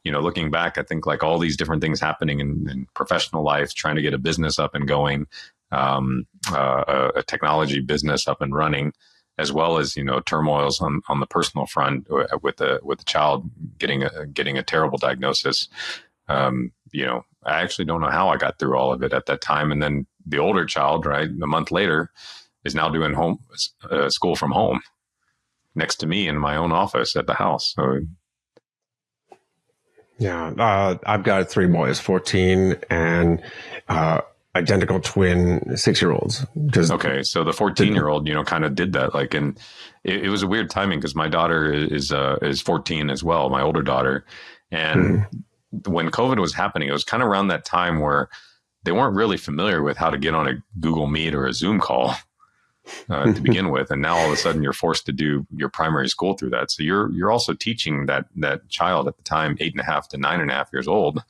looking back, I think like all these different things happening in professional life, trying to get a business up and going, a technology business up and running, as well as, turmoils on the personal front with the child getting a terrible diagnosis. I actually don't know how I got through all of it at that time. And then the older child, right, a month later, is now doing school from home next to me in my own office at the house. So, yeah, I've got 3 boys, 14 and identical twin 6-year-olds. Okay, so the 14-year-old, kind of did that. Like, and it was a weird timing because my daughter is 14 as well, my older daughter, and when COVID was happening, it was kind of around that time where they weren't really familiar with how to get on a Google Meet or a Zoom call to begin with. And now all of a sudden you're forced to do your primary school through that. So you're also teaching that child at the time, 8.5 to 9.5 years old,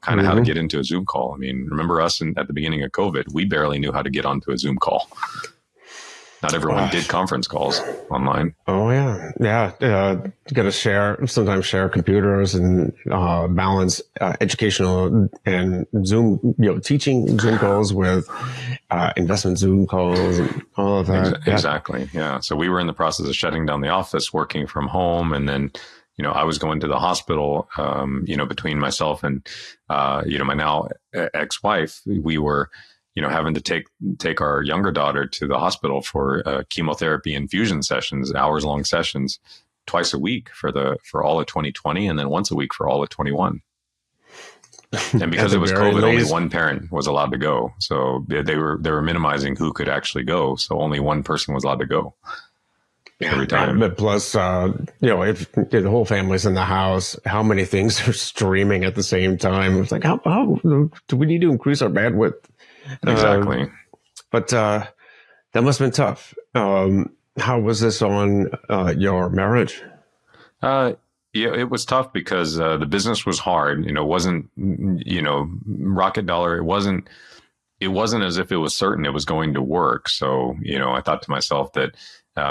kind of how to get into a Zoom call. I mean, remember us at the beginning of COVID, we barely knew how to get onto a Zoom call. Not everyone did conference calls online. Oh yeah. Yeah. You got to sometimes share computers and balance educational and Zoom, teaching Zoom calls with investment Zoom calls and all of that. Exactly. Yeah. So we were in the process of shutting down the office, working from home. And then, I was going to the hospital, between myself and, my now ex-wife, we were, having to take our younger daughter to the hospital for chemotherapy infusion sessions, hours-long sessions, twice a week for all of 2020, and then once a week for all of 21. And because it was COVID, only one parent was allowed to go. So they were minimizing who could actually go. So only one person was allowed to go every time. But plus, if the whole family's in the house, how many things are streaming at the same time? It's like, how do we need to increase our bandwidth? Exactly. But that must have been tough. How was this on your marriage? Yeah, it was tough because the business was hard. It wasn't, rocket dollar. It wasn't as if it was certain it was going to work. So, I thought to myself that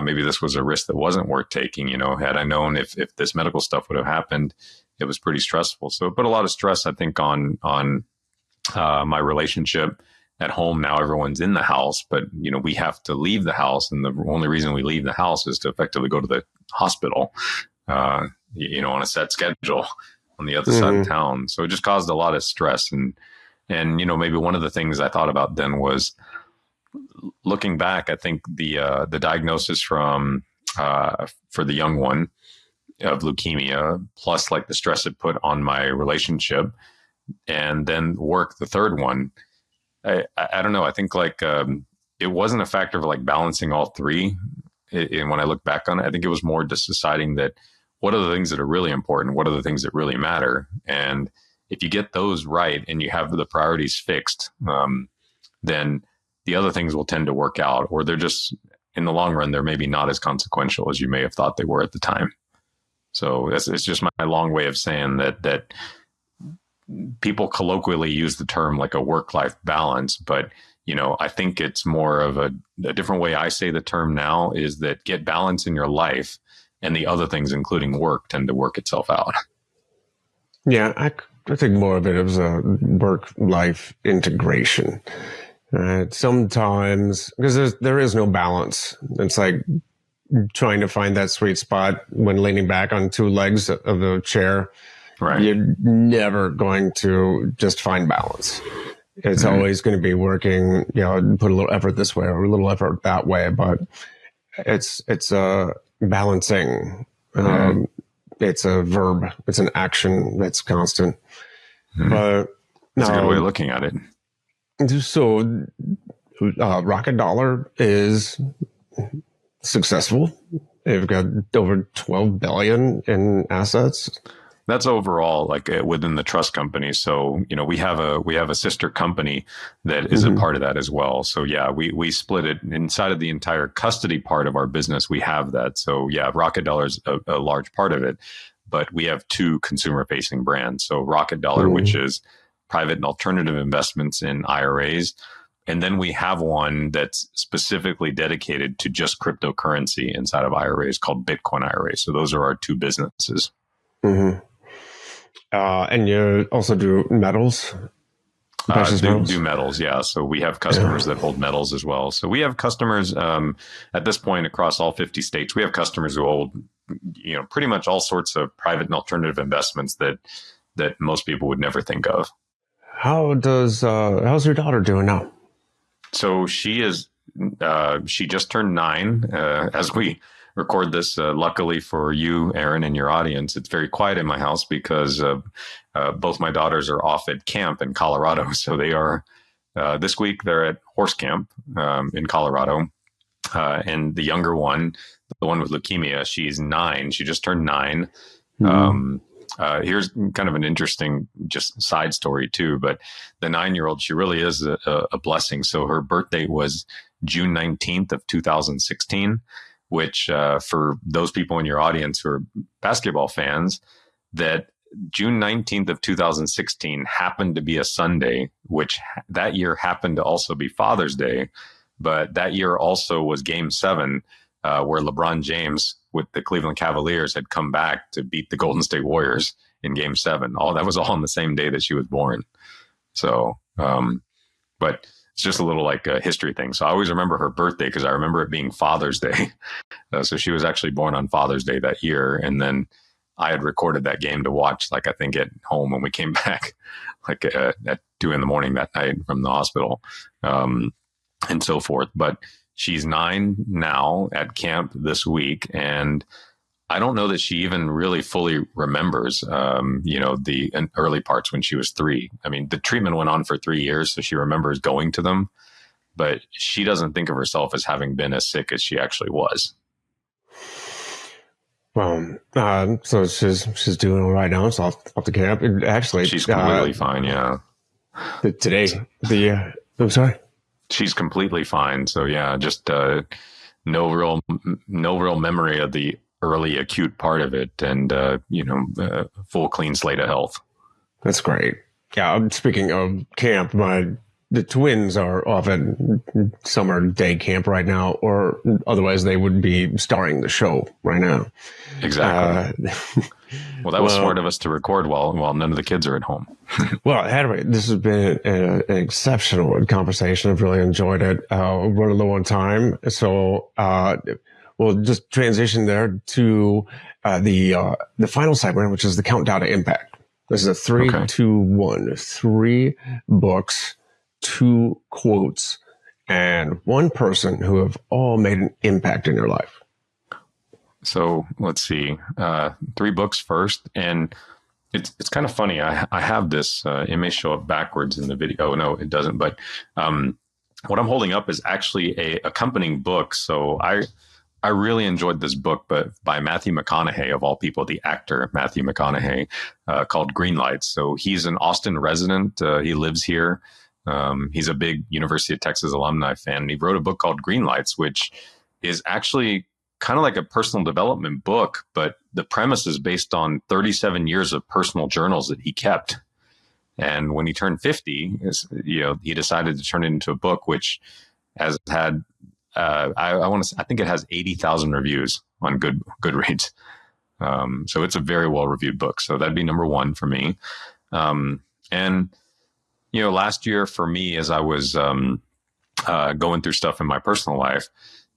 maybe this was a risk that wasn't worth taking. Had I known if this medical stuff would have happened, it was pretty stressful. So it put a lot of stress, I think, on my relationship at home. Now everyone's in the house, but we have to leave the house, and the only reason we leave the house is to effectively go to the hospital, on a set schedule on the other side of town. So it just caused a lot of stress, and maybe one of the things I thought about then was, looking back, I think the diagnosis for the young one of leukemia, plus like the stress it put on my relationship, and then work, the third one. I don't know. I think it wasn't a factor of like balancing all three. And when I look back on it, I think it was more just deciding that what are the things that are really important? What are the things that really matter? And if you get those right and you have the priorities fixed, then the other things will tend to work out, or they're just, in the long run, they're maybe not as consequential as you may have thought they were at the time. So it's just my long way of saying that people colloquially use the term like a work-life balance, but I think it's more of a different way I say the term now is that get balance in your life, and the other things, including work, tend to work itself out. Yeah, I think more of it as a work-life integration. Sometimes, because there is no balance. It's like trying to find that sweet spot when leaning back on 2 legs of the chair. Right. You're never going to just find balance. It's always going to be working, put a little effort this way or a little effort that way, but it's balancing. It's a verb. It's an action that's constant. But that's a good way of looking at it. So, Rocket Dollar is successful. They've got over $12 billion in assets. That's overall like within the trust company. So, we have a sister company that is a Mm-hmm. part of that as well. So yeah, we split it inside of the entire custody part of our business. We have that. So yeah, Rocket Dollar is a large part of it, but we have two consumer facing brands. So Rocket Dollar, which Mm-hmm. is private and alternative investments in IRAs. And then we have one that's specifically dedicated to just cryptocurrency inside of IRAs called Bitcoin IRAs. So those are our two businesses. Mm-hmm. And you also do metals, precious Do metals. metals, yeah. So we have customers Yeah. that hold metals as well. So we have customers at this point across all 50 states. We have customers who hold, pretty much all sorts of private and alternative investments that most people would never think of. How's your daughter doing now? So she just turned 9 as we record this. Luckily for you, Aaron, and your audience, it's very quiet in my house because both my daughters are off at camp in Colorado. So they are this week. They're at horse camp in Colorado, and the younger one, the one with leukemia, she's 9. She just turned 9. Mm-hmm. Here's kind of an interesting just side story too, but the 9-year-old, she really is a blessing. So her birthday was June 19th of 2016, which for those people in your audience who are basketball fans, that June 19th of 2016 happened to be a Sunday, which that year happened to also be Father's Day. But that year also was Game 7, where LeBron James with the Cleveland Cavaliers had come back to beat the Golden State Warriors in Game 7. All that was all on the same day that she was born. So, but it's just a little like a history thing. So I always remember her birthday because I remember it being Father's Day. So she was actually born on Father's Day that year. And then I had recorded that game to watch, like I think at home when we came back, like at 2 a.m. that night from the hospital, and so forth. But she's 9 now at camp this week, and I don't know that she even really fully remembers, the early parts when she was 3. I mean, the treatment went on for 3 years, so she remembers going to them, but she doesn't think of herself as having been as sick as she actually was. Well, so she's doing all right now. It's off the camp. And actually, She's completely fine. Yeah. Today, I'm sorry. She's completely fine. So yeah, just no real memory of the early acute part of it, and full clean slate of health. That's great. Yeah. Speaking of camp, the twins are off at summer day camp right now, or otherwise they would be starring the show right now. Exactly. Well, that was smart of us to record while none of the kids are at home. Well, anyway, this has been an exceptional conversation. I've really enjoyed it. We're running low on time, so we'll just transition there to the final segment, which is the countdown to impact. This is a 3, Okay. 2, 1. 3 books, 2 quotes, and 1 person who have all made an impact in your life. So let's see, 3 books first, and it's kind of funny. I have this. It may show up backwards in the video. Oh, no, it doesn't. But what I'm holding up is actually a accompanying book. So I really enjoyed this book, but by Matthew McConaughey, of all people, the actor Matthew McConaughey, called Green Lights. So he's an Austin resident. He lives here. He's a big University of Texas alumni fan. And he wrote a book called Green Lights, which is actually kind of like a personal development book, but the premise is based on 37 years of personal journals that he kept. And when he turned 50, he decided to turn it into a book, which has had, I think it has 80,000 reviews on Goodreads. So it's a very well-reviewed book. So that'd be number 1 for me. And last year for me, as I was going through stuff in my personal life,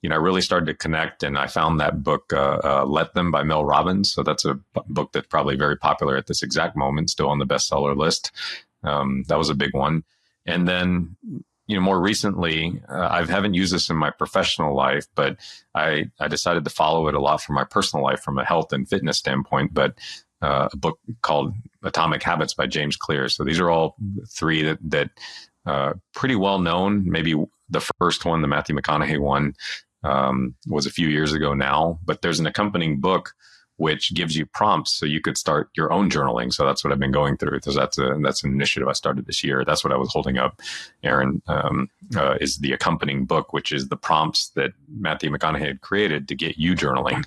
I really started to connect, and I found that book, Let Them by Mel Robbins. So that's a book that's probably very popular at this exact moment, still on the bestseller list. That was a big one. And then, more recently, I haven't used this in my professional life, but I decided to follow it a lot for my personal life from a health and fitness standpoint, but a book called Atomic Habits by James Clear. So these are all 3 that pretty well known. Maybe the first one, the Matthew McConaughey one, was a few years ago now, but there's an accompanying book which gives you prompts so you could start your own journaling. So that's what I've been going through. Because that's an initiative I started this year. That's what I was holding up, Aaron, is the accompanying book, which is the prompts that Matthew McConaughey had created to get you journaling,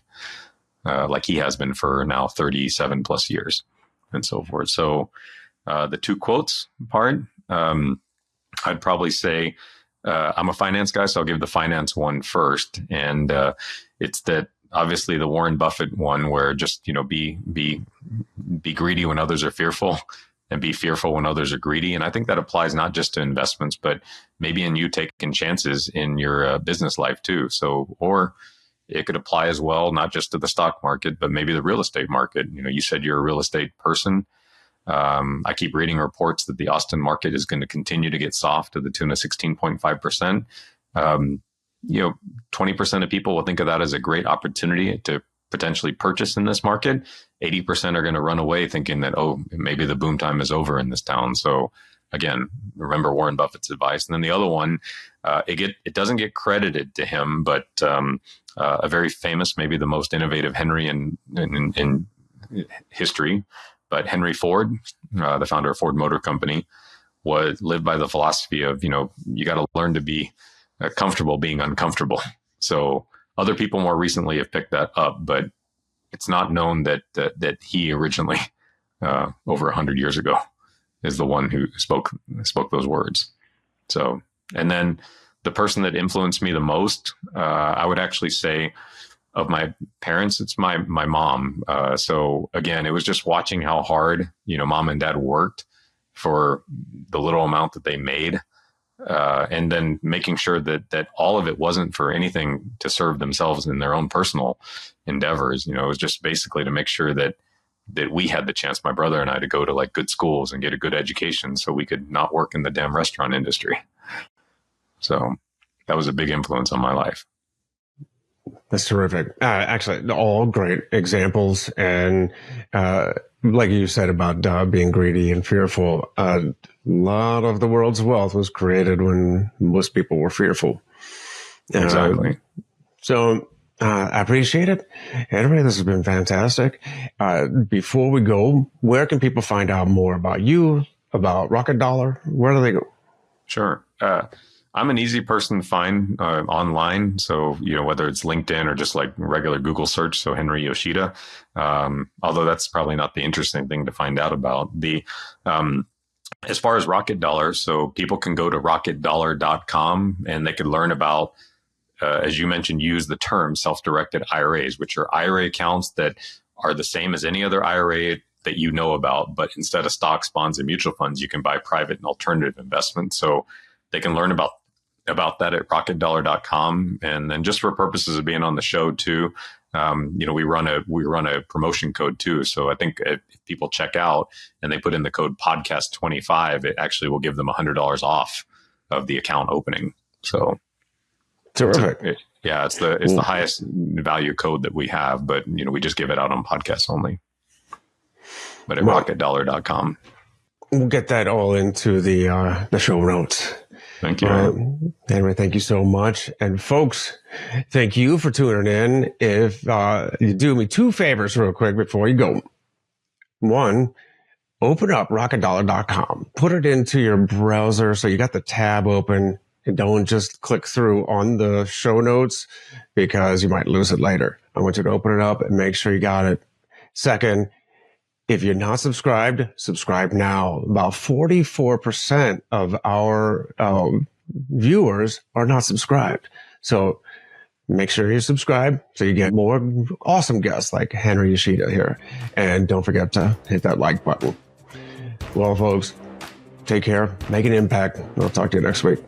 like he has been for now 37 plus years and so forth. So the 2 quotes part, I'd probably say, I'm a finance guy, so I'll give the finance one first. And it's that, obviously, the Warren Buffett one, where just, be greedy when others are fearful, and be fearful when others are greedy. And I think that applies not just to investments, but maybe in you taking chances in your business life too. So, or it could apply as well, not just to the stock market, but maybe the real estate market. You said you're a real estate person. I keep reading reports that the Austin market is going to continue to get soft to the tune of 16.5%. 20% of people will think of that as a great opportunity to potentially purchase in this market. 80% are going to run away thinking that, oh, maybe the boom time is over in this town. So again, remember Warren Buffett's advice. And then the other one, it doesn't get credited to him, but a very famous, maybe the most innovative Henry in history, but Henry Ford, the founder of Ford Motor Company, lived by the philosophy of, you got to learn to be comfortable being uncomfortable. So other people more recently have picked that up, but it's not known that he originally, over 100 years ago, is the one who spoke those words. So, and then the person that influenced me the most, I would actually say, of my parents, it's my mom. So again, it was just watching how hard, mom and dad worked for the little amount that they made. And then making sure that all of it wasn't for anything to serve themselves in their own personal endeavors. It was just basically to make sure that we had the chance, my brother and I, to go to like good schools and get a good education so we could not work in the damn restaurant industry. So that was a big influence on my life. That's terrific. Actually, all great examples. And like you said about being greedy and fearful, a lot of the world's wealth was created when most people were fearful. Exactly. So I appreciate it. Henry, this has been fantastic. Before we go, where can people find out more about you, about Rocket Dollar? Where do they go? Sure. I'm an easy person to find online. So, whether it's LinkedIn or just like regular Google search. So Henry Yoshida, although that's probably not the interesting thing to find out about. As far as Rocket Dollar, so people can go to rocketdollar.com and they can learn about, as you mentioned, use the term self-directed IRAs, which are IRA accounts that are the same as any other IRA that you know about. But instead of stocks, bonds, and mutual funds, you can buy private and alternative investments. So they can learn about that at rocketdollar.com. And then just for purposes of being on the show too, we run a promotion code too. So I think if people check out and they put in the code podcast25, it actually will give them $100 off of the account opening. So terrific. It's the highest value code that we have, but we just give it out on podcasts only. But at rocketdollar.com. We'll get that all into the show notes. Thank you. Henry, thank you so much. And folks, thank you for tuning in. If you do me 2 favors real quick before you go. One, open up rocketdollar.com. Put it into your browser so you got the tab open, and don't just click through on the show notes because you might lose it later. I want you to open it up and make sure you got it. Second, if you're not subscribed, subscribe now. About 44% of our viewers are not subscribed. So make sure you subscribe so you get more awesome guests like Henry Yoshida here. And don't forget to hit that like button. Well, folks, take care, make an impact. I'll talk to you next week.